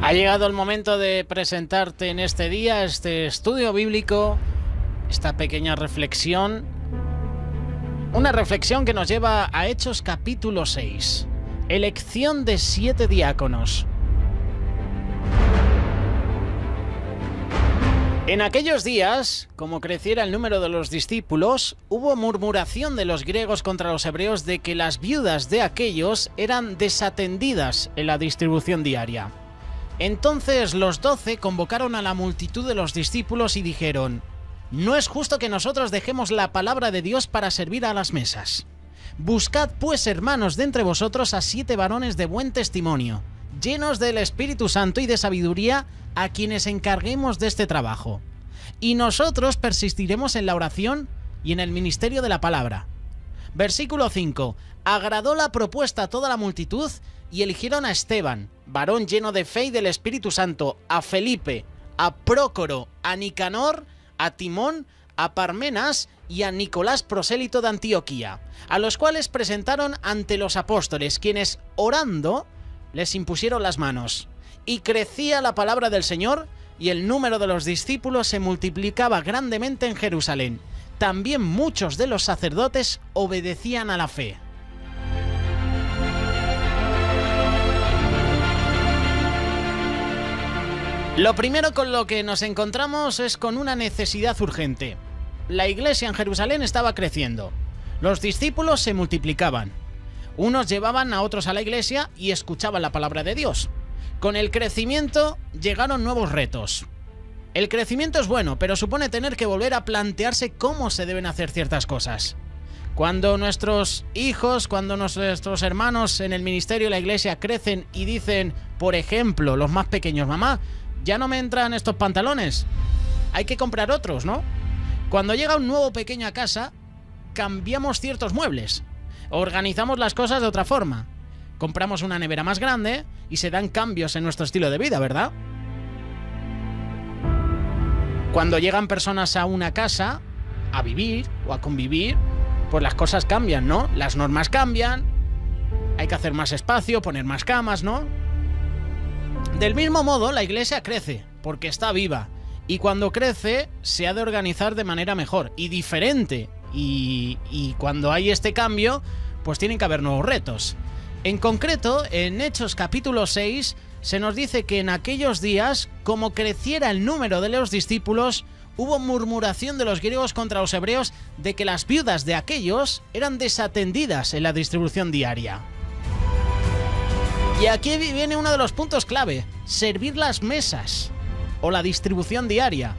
Ha llegado el momento de presentarte en este día este estudio bíblico, esta pequeña reflexión, una reflexión que nos lleva a Hechos capítulo 6, elección de 7 diáconos. En aquellos días, como creciera el número de los discípulos, hubo murmuración de los griegos contra los hebreos de que las viudas de aquellos eran desatendidas en la distribución diaria. Entonces los 12 convocaron a la multitud de los discípulos y dijeron: «No es justo que nosotros dejemos la palabra de Dios para servir a las mesas. Buscad pues, hermanos, de entre vosotros a 7 varones de buen testimonio, llenos del Espíritu Santo y de sabiduría, a quienes encarguemos de este trabajo. Y nosotros persistiremos en la oración y en el ministerio de la palabra». Versículo 5. Agradó la propuesta a toda la multitud y eligieron a Esteban, varón lleno de fe y del Espíritu Santo, a Felipe, a Prócoro, a Nicanor, a Timón, a Parmenas y a Nicolás, prosélito de Antioquía, a los cuales presentaron ante los apóstoles, quienes, orando, les impusieron las manos. Y crecía la palabra del Señor, y el número de los discípulos se multiplicaba grandemente en Jerusalén. También muchos de los sacerdotes obedecían a la fe. Lo primero con lo que nos encontramos es con una necesidad urgente. La iglesia en Jerusalén estaba creciendo. Los discípulos se multiplicaban. Unos llevaban a otros a la iglesia y escuchaban la palabra de Dios. Con el crecimiento llegaron nuevos retos. El crecimiento es bueno, pero supone tener que volver a plantearse cómo se deben hacer ciertas cosas. Cuando nuestros hijos, cuando nuestros hermanos en el ministerio de la iglesia crecen y dicen, por ejemplo, los más pequeños: «Mamá, ya no me entran estos pantalones, hay que comprar otros», ¿no? Cuando llega un nuevo pequeño a casa, cambiamos ciertos muebles, organizamos las cosas de otra forma, compramos una nevera más grande y se dan cambios en nuestro estilo de vida, ¿verdad? Cuando llegan personas a una casa a vivir o a convivir, pues las cosas cambian, ¿no? Las normas cambian, hay que hacer más espacio, poner más camas, ¿no? Del mismo modo, la iglesia crece, porque está viva, y cuando crece se ha de organizar de manera mejor y diferente, y cuando hay este cambio, pues tienen que haber nuevos retos. En concreto, en Hechos capítulo 6, se nos dice que en aquellos días, como creciera el número de los discípulos, hubo murmuración de los griegos contra los hebreos de que las viudas de aquellos eran desatendidas en la distribución diaria. Y aquí viene uno de los puntos clave: servir las mesas o la distribución diaria.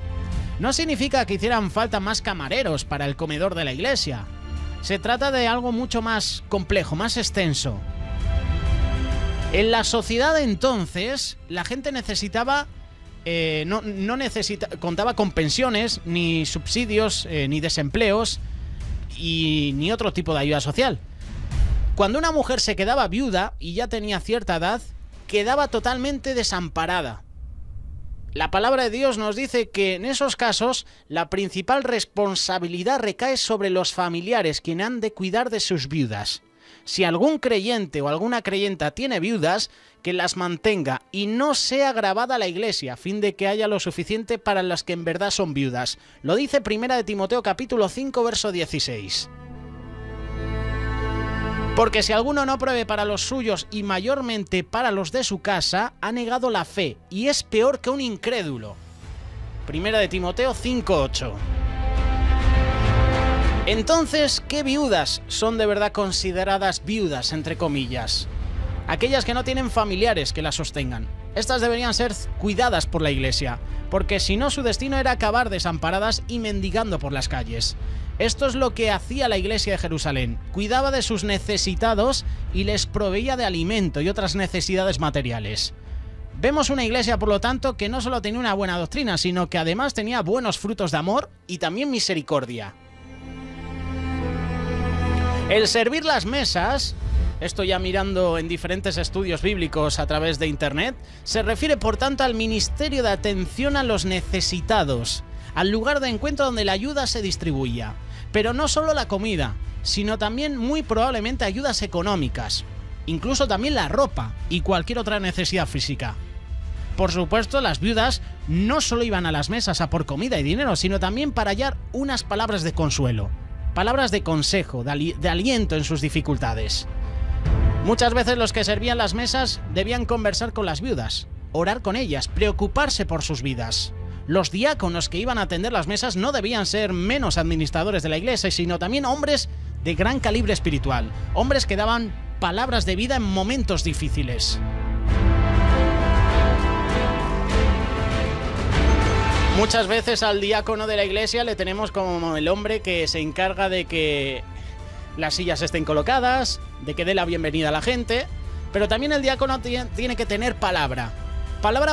No significa que hicieran falta más camareros para el comedor de la iglesia. Se trata de algo mucho más complejo, más extenso. En la sociedad de entonces, la gente necesitaba, contaba con pensiones, ni subsidios, ni desempleos, y ni otro tipo de ayuda social. Cuando una mujer se quedaba viuda y ya tenía cierta edad, quedaba totalmente desamparada. La palabra de Dios nos dice que en esos casos la principal responsabilidad recae sobre los familiares, quienes han de cuidar de sus viudas. Si algún creyente o alguna creyenta tiene viudas, que las mantenga y no sea gravada la iglesia, a fin de que haya lo suficiente para las que en verdad son viudas. Lo dice 1 Timoteo capítulo 5, verso 16. Porque si alguno no provee para los suyos y mayormente para los de su casa, ha negado la fe y es peor que un incrédulo. 1 Timoteo 5:8. Entonces, ¿qué viudas son de verdad consideradas viudas, entre comillas? Aquellas que no tienen familiares que las sostengan. Estas deberían ser cuidadas por la iglesia, porque si no, su destino era acabar desamparadas y mendigando por las calles. Esto es lo que hacía la iglesia de Jerusalén: cuidaba de sus necesitados y les proveía de alimento y otras necesidades materiales. Vemos una iglesia, por lo tanto, que no solo tenía una buena doctrina, sino que además tenía buenos frutos de amor y también misericordia. El servir las mesas, esto ya mirando en diferentes estudios bíblicos a través de internet, se refiere por tanto al ministerio de atención a los necesitados, al lugar de encuentro donde la ayuda se distribuía. Pero no solo la comida, sino también muy probablemente ayudas económicas, incluso también la ropa y cualquier otra necesidad física. Por supuesto, las viudas no solo iban a las mesas a por comida y dinero, sino también para hallar unas palabras de consuelo, palabras de consejo, de aliento en sus dificultades. Muchas veces los que servían las mesas debían conversar con las viudas, orar con ellas, preocuparse por sus vidas. Los diáconos que iban a atender las mesas no debían ser menos administradores de la iglesia, sino también hombres de gran calibre espiritual, hombres que daban palabras de vida en momentos difíciles. Muchas veces al diácono de la iglesia le tenemos como el hombre que se encarga de que las sillas estén colocadas, de que dé la bienvenida a la gente, pero también el diácono tiene que tener palabra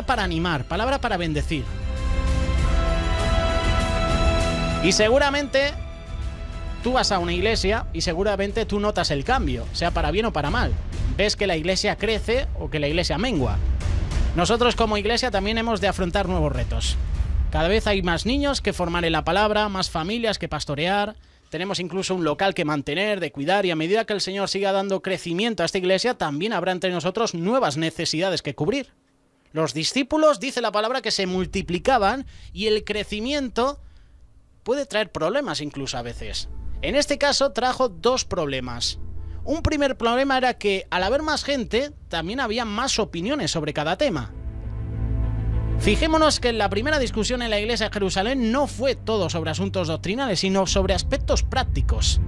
para animar, palabra para bendecir. Y seguramente tú vas a una iglesia y seguramente tú notas el cambio, sea para bien o para mal. Ves que la iglesia crece o que la iglesia mengua. Nosotros como iglesia también hemos de afrontar nuevos retos. Cada vez hay más niños que formar en la palabra, más familias que pastorear. Tenemos incluso un local que mantener, de cuidar, y a medida que el Señor siga dando crecimiento a esta iglesia, también habrá entre nosotros nuevas necesidades que cubrir. Los discípulos, dice la palabra, que se multiplicaban y el crecimiento puede traer problemas incluso a veces. En este caso trajo dos problemas. Un primer problema era que al haber más gente, también había más opiniones sobre cada tema. Fijémonos que en la primera discusión en la iglesia de Jerusalén no fue todo sobre asuntos doctrinales, sino sobre aspectos prácticos.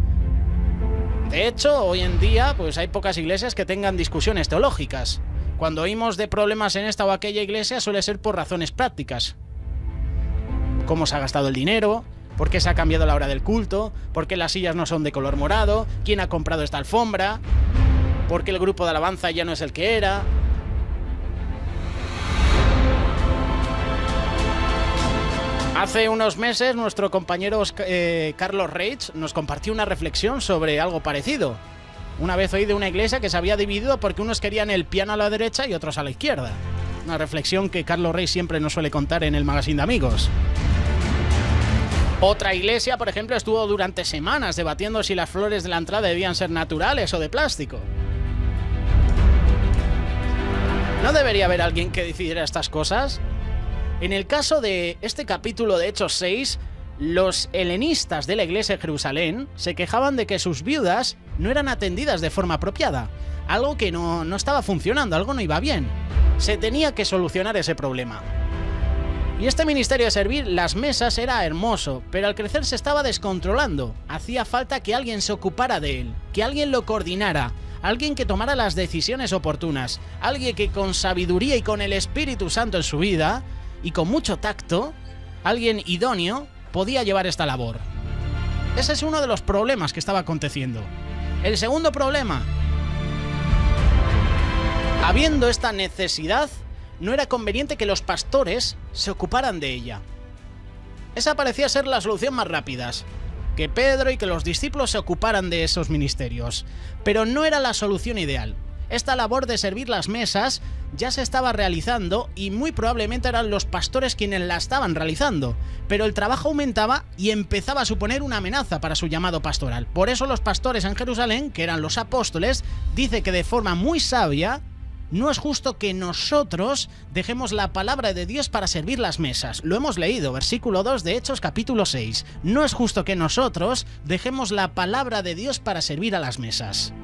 De hecho, hoy en día pues hay pocas iglesias que tengan discusiones teológicas. Cuando oímos de problemas en esta o aquella iglesia suele ser por razones prácticas. ¿Cómo se ha gastado el dinero? ¿Por qué se ha cambiado la hora del culto? ¿Por qué las sillas no son de color morado? ¿Quién ha comprado esta alfombra? ¿Por qué el grupo de alabanza ya no es el que era? Hace unos meses nuestro compañero Carlos Reitz nos compartió una reflexión sobre algo parecido. Una vez oí de una iglesia que se había dividido porque unos querían el piano a la derecha y otros a la izquierda. Una reflexión que Carlos Reitz siempre nos suele contar en el Magazine de Amigos. Otra iglesia, por ejemplo, estuvo durante semanas debatiendo si las flores de la entrada debían ser naturales o de plástico. ¿No debería haber alguien que decidiera estas cosas? En el caso de este capítulo de Hechos 6, los helenistas de la iglesia de Jerusalén se quejaban de que sus viudas no eran atendidas de forma apropiada. Algo que no estaba funcionando, algo no iba bien. Se tenía que solucionar ese problema. Y este ministerio de servir las mesas era hermoso, pero al crecer se estaba descontrolando. Hacía falta que alguien se ocupara de él, que alguien lo coordinara, alguien que tomara las decisiones oportunas, alguien que con sabiduría y con el Espíritu Santo en su vida, y con mucho tacto, alguien idóneo, podía llevar esta labor. Ese es uno de los problemas que estaba aconteciendo. El segundo problema: habiendo esta necesidad, no era conveniente que los pastores se ocuparan de ella. Esa parecía ser la solución más rápida, que Pedro y que los discípulos se ocuparan de esos ministerios. Pero no era la solución ideal. Esta labor de servir las mesas ya se estaba realizando y muy probablemente eran los pastores quienes la estaban realizando, pero el trabajo aumentaba y empezaba a suponer una amenaza para su llamado pastoral. Por eso los pastores en Jerusalén, que eran los apóstoles, dice que de forma muy sabia: no es justo que nosotros dejemos la palabra de Dios para servir las mesas. Lo hemos leído, versículo 2 de Hechos capítulo 6. No es justo que nosotros dejemos la palabra de Dios para servir a las mesas.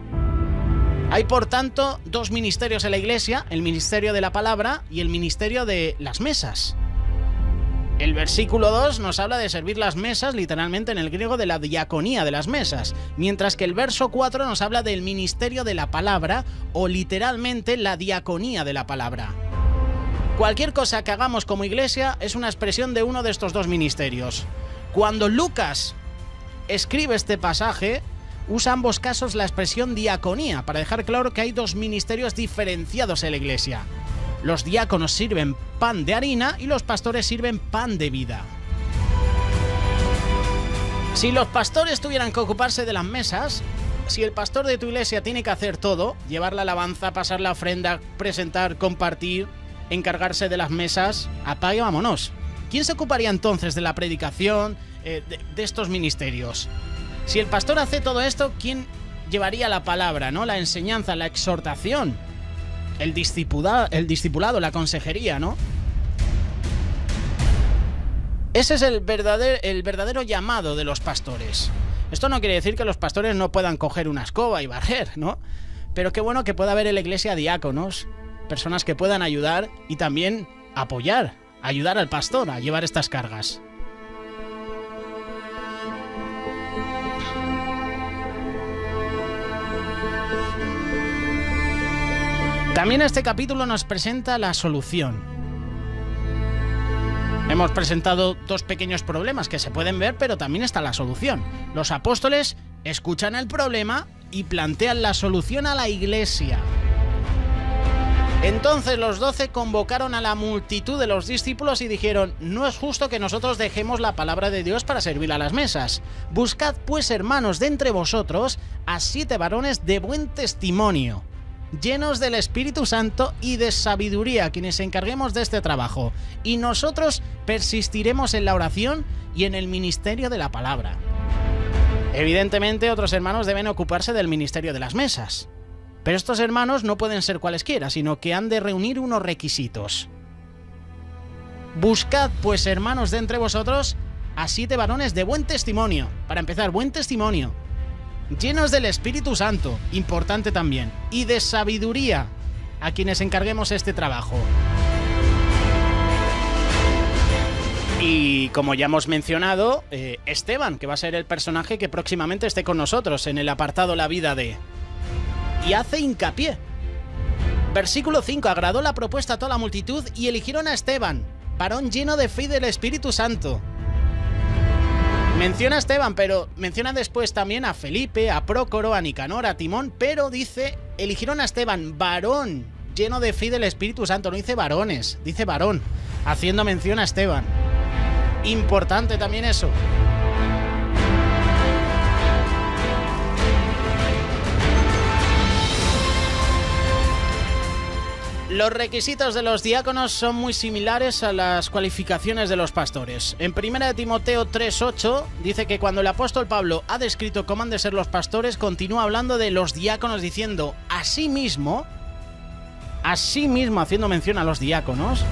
Hay, por tanto, dos ministerios en la iglesia: el ministerio de la palabra y el ministerio de las mesas. El versículo 2 nos habla de servir las mesas, literalmente en el griego de la diaconía de las mesas, mientras que el verso 4 nos habla del ministerio de la palabra, o literalmente la diaconía de la palabra. Cualquier cosa que hagamos como iglesia es una expresión de uno de estos dos ministerios. Cuando Lucas escribe este pasaje, usa ambos casos la expresión diaconía, para dejar claro que hay dos ministerios diferenciados en la iglesia. Los diáconos sirven pan de harina y los pastores sirven pan de vida. Si los pastores tuvieran que ocuparse de las mesas, si el pastor de tu iglesia tiene que hacer todo, llevar la alabanza, pasar la ofrenda, presentar, compartir, encargarse de las mesas, apague y vámonos. ¿Quién se ocuparía entonces de la predicación, de estos ministerios? Si el pastor hace todo esto, ¿quién llevaría la palabra, ¿no? La enseñanza, la exhortación? el discipulado, la consejería, ¿no? Ese es el verdadero llamado de los pastores. Esto no quiere decir que los pastores no puedan coger una escoba y barrer, ¿no? Pero qué bueno que pueda haber en la iglesia diáconos, personas que puedan ayudar y también ayudar al pastor a llevar estas cargas. También este capítulo nos presenta la solución. Hemos presentado dos pequeños problemas que se pueden ver, pero también está la solución. Los apóstoles escuchan el problema y plantean la solución a la iglesia. Entonces los 12 convocaron a la multitud de los discípulos y dijeron: no es justo que nosotros dejemos la palabra de Dios para servir a las mesas. Buscad pues, hermanos, de entre vosotros a 7 varones de buen testimonio, llenos del Espíritu Santo y de sabiduría, quienes encarguemos de este trabajo, y nosotros persistiremos en la oración y en el ministerio de la palabra. Evidentemente, otros hermanos deben ocuparse del ministerio de las mesas, pero estos hermanos no pueden ser cualesquiera, sino que han de reunir unos requisitos. Buscad, pues, hermanos, de entre vosotros a 7 varones de buen testimonio. Para empezar, buen testimonio, llenos del Espíritu Santo, importante también, y de sabiduría, a quienes encarguemos este trabajo. Y como ya hemos mencionado, Esteban, que va a ser el personaje que próximamente esté con nosotros en el apartado La vida de... Y hace hincapié. Versículo 5. Agradó la propuesta a toda la multitud y eligieron a Esteban, varón lleno de fe y del Espíritu Santo. Menciona a Esteban, pero menciona después también a Felipe, a Prócoro, a Nicanor, a Timón, pero dice, eligieron a Esteban, varón lleno de fe y del Espíritu Santo. No dice varones, dice varón, haciendo mención a Esteban. Importante también eso. Los requisitos de los diáconos son muy similares a las cualificaciones de los pastores. En 1 Timoteo 3:8 dice que cuando el apóstol Pablo ha descrito cómo han de ser los pastores, continúa hablando de los diáconos diciendo asimismo, haciendo mención a los diáconos.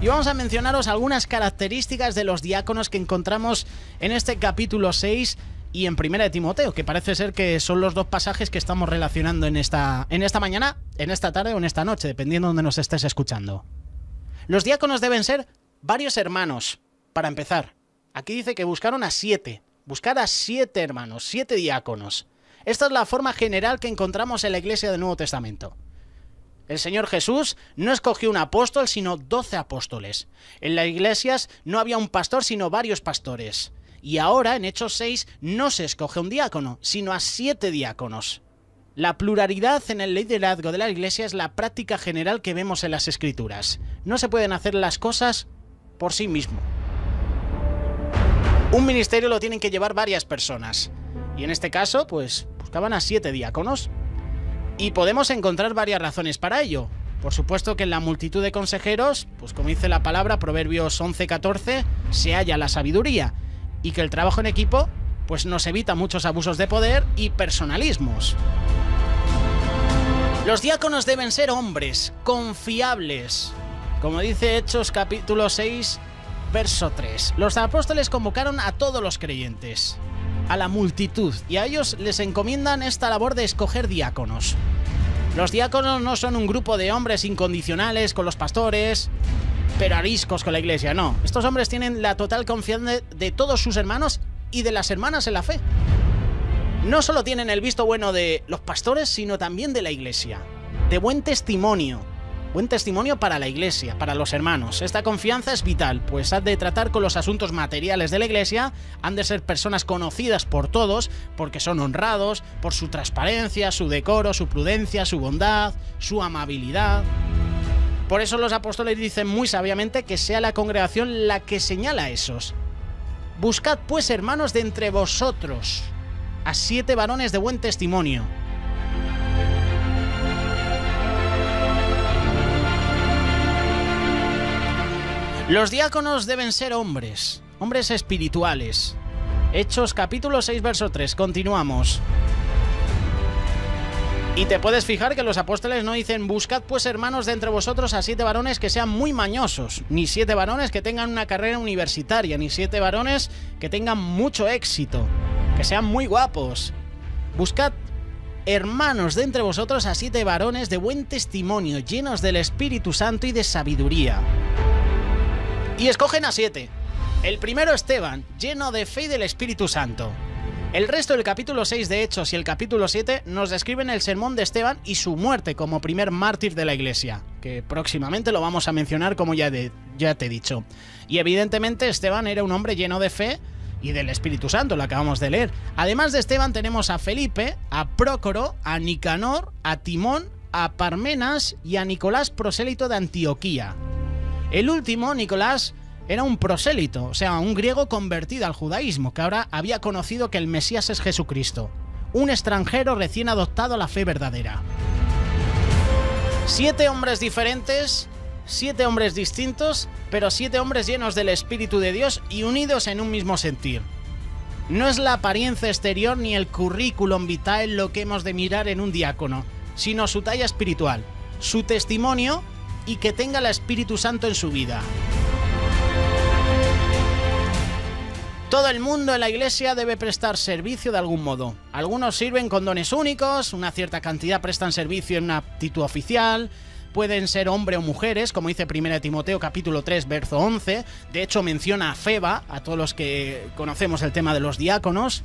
Y vamos a mencionaros algunas características de los diáconos que encontramos en este capítulo 6 y en 1 Timoteo, que parece ser que son los dos pasajes que estamos relacionando en esta mañana, en esta tarde o en esta noche, dependiendo de donde nos estés escuchando. Los diáconos deben ser varios hermanos, para empezar. Aquí dice que buscaron a 7. Buscar a 7 hermanos, 7 diáconos. Esta es la forma general que encontramos en la iglesia del Nuevo Testamento. El Señor Jesús no escogió un apóstol, sino 12 apóstoles. En las iglesias no había un pastor, sino varios pastores. Y ahora, en Hechos 6, no se escoge un diácono, sino a 7 diáconos. La pluralidad en el liderazgo de la iglesia es la práctica general que vemos en las Escrituras. No se pueden hacer las cosas por sí mismo. Un ministerio lo tienen que llevar varias personas. Y en este caso, pues, buscaban a 7 diáconos. Y podemos encontrar varias razones para ello. Por supuesto que en la multitud de consejeros, pues como dice la palabra, Proverbios 11:14, se halla la sabiduría. Y que el trabajo en equipo, pues nos evita muchos abusos de poder y personalismos. Los diáconos deben ser hombres confiables. Como dice Hechos capítulo 6, verso 3. Los apóstoles convocaron a todos los creyentes, a la multitud, y a ellos les encomiendan esta labor de escoger diáconos. Los diáconos no son un grupo de hombres incondicionales con los pastores, pero ariscos con la iglesia, no. Estos hombres tienen la total confianza de todos sus hermanos y de las hermanas en la fe. No solo tienen el visto bueno de los pastores, sino también de la iglesia. De buen testimonio para la iglesia, para los hermanos. Esta confianza es vital, pues han de tratar con los asuntos materiales de la iglesia, han de ser personas conocidas por todos, porque son honrados, por su transparencia, su decoro, su prudencia, su bondad, su amabilidad. Por eso los apóstoles dicen muy sabiamente que sea la congregación la que señala a esos. Buscad pues, hermanos, de entre vosotros a 7 varones de buen testimonio. Los diáconos deben ser hombres espirituales. Hechos capítulo 6, verso 3. Continuamos. Y te puedes fijar que los apóstoles no dicen: buscad pues, hermanos, de entre vosotros a 7 varones que sean muy mañosos, ni 7 varones que tengan una carrera universitaria, ni 7 varones que tengan mucho éxito, que sean muy guapos. Buscad, hermanos, de entre vosotros a 7 varones de buen testimonio, llenos del Espíritu Santo y de sabiduría. Y escogen a 7. El primero, Esteban, lleno de fe y del Espíritu Santo. El resto del capítulo 6 de Hechos y el capítulo 7 nos describen el sermón de Esteban y su muerte como primer mártir de la Iglesia, que próximamente lo vamos a mencionar, como ya te he dicho. Y evidentemente Esteban era un hombre lleno de fe y del Espíritu Santo, lo acabamos de leer. Además de Esteban tenemos a Felipe, a Prócoro, a Nicanor, a Timón, a Parmenas y a Nicolás, prosélito de Antioquía. El último, Nicolás, era un prosélito, o sea, un griego convertido al judaísmo, que ahora había conocido que el Mesías es Jesucristo, un extranjero recién adoptado a la fe verdadera. 7 hombres diferentes, 7 hombres distintos, pero 7 hombres llenos del Espíritu de Dios y unidos en un mismo sentir. No es la apariencia exterior ni el currículum vitae lo que hemos de mirar en un diácono, sino su talla espiritual, su testimonio y que tenga el Espíritu Santo en su vida. Todo el mundo en la Iglesia debe prestar servicio de algún modo. Algunos sirven con dones únicos, una cierta cantidad prestan servicio en una actitud oficial, pueden ser hombres o mujeres, como dice 1 Timoteo capítulo 3, verso 11. De hecho menciona a Feba, a todos los que conocemos el tema de los diáconos.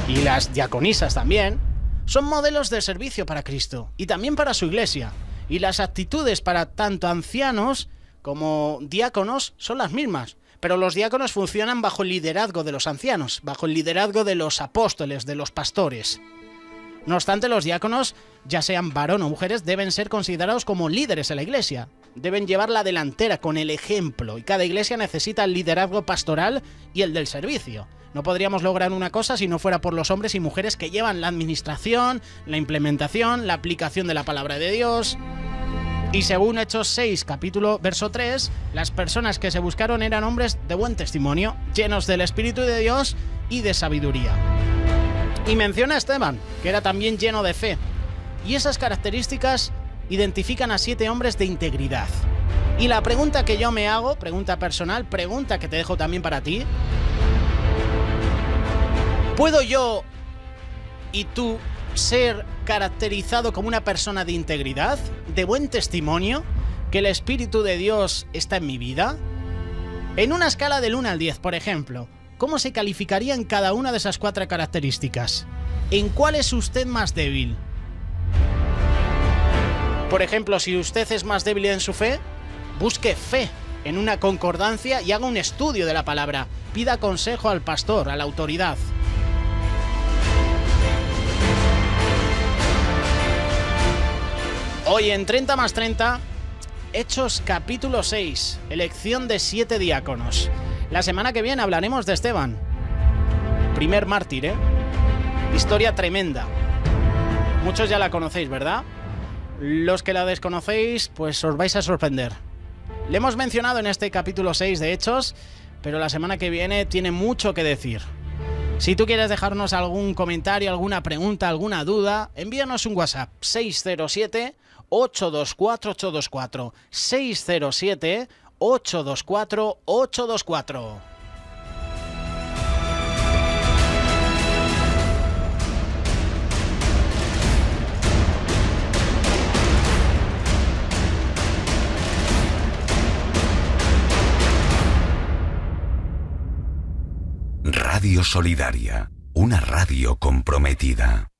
Y las diaconisas también. Son modelos de servicio para Cristo y también para su Iglesia. Y las actitudes para tanto ancianos como diáconos son las mismas. Pero los diáconos funcionan bajo el liderazgo de los ancianos, bajo el liderazgo de los apóstoles, de los pastores. No obstante, los diáconos, ya sean varón o mujeres, deben ser considerados como líderes en la Iglesia. Deben llevar la delantera con el ejemplo, y cada Iglesia necesita el liderazgo pastoral y el del servicio. No podríamos lograr una cosa si no fuera por los hombres y mujeres que llevan la administración, la implementación, la aplicación de la palabra de Dios. Y según Hechos 6, capítulo verso 3, las personas que se buscaron eran hombres de buen testimonio, llenos del Espíritu de Dios y de sabiduría. Y menciona a Esteban, que era también lleno de fe. Y esas características identifican a 7 hombres de integridad. Y la pregunta que yo me hago, pregunta personal, pregunta que te dejo también para ti: ¿puedo yo y tú ser caracterizado como una persona de integridad, de buen testimonio, que el Espíritu de Dios está en mi vida? En una escala del 1 al 10, por ejemplo, ¿cómo se calificaría en cada una de esas 4 características? ¿En cuál es usted más débil? Por ejemplo, si usted es más débil en su fe, busque fe en una concordancia y haga un estudio de la palabra. Pida consejo al pastor, a la autoridad. Hoy en 30 más 30, Hechos capítulo 6, elección de 7 diáconos. La semana que viene hablaremos de Esteban, primer mártir, Historia tremenda. Muchos ya la conocéis, ¿verdad? Los que la desconocéis, pues os vais a sorprender. Le hemos mencionado en este capítulo 6 de Hechos, pero la semana que viene tiene mucho que decir. Si tú quieres dejarnos algún comentario, alguna pregunta, alguna duda, envíanos un WhatsApp 607-824-824. 607-824-824. Radio Solidaria, una radio comprometida.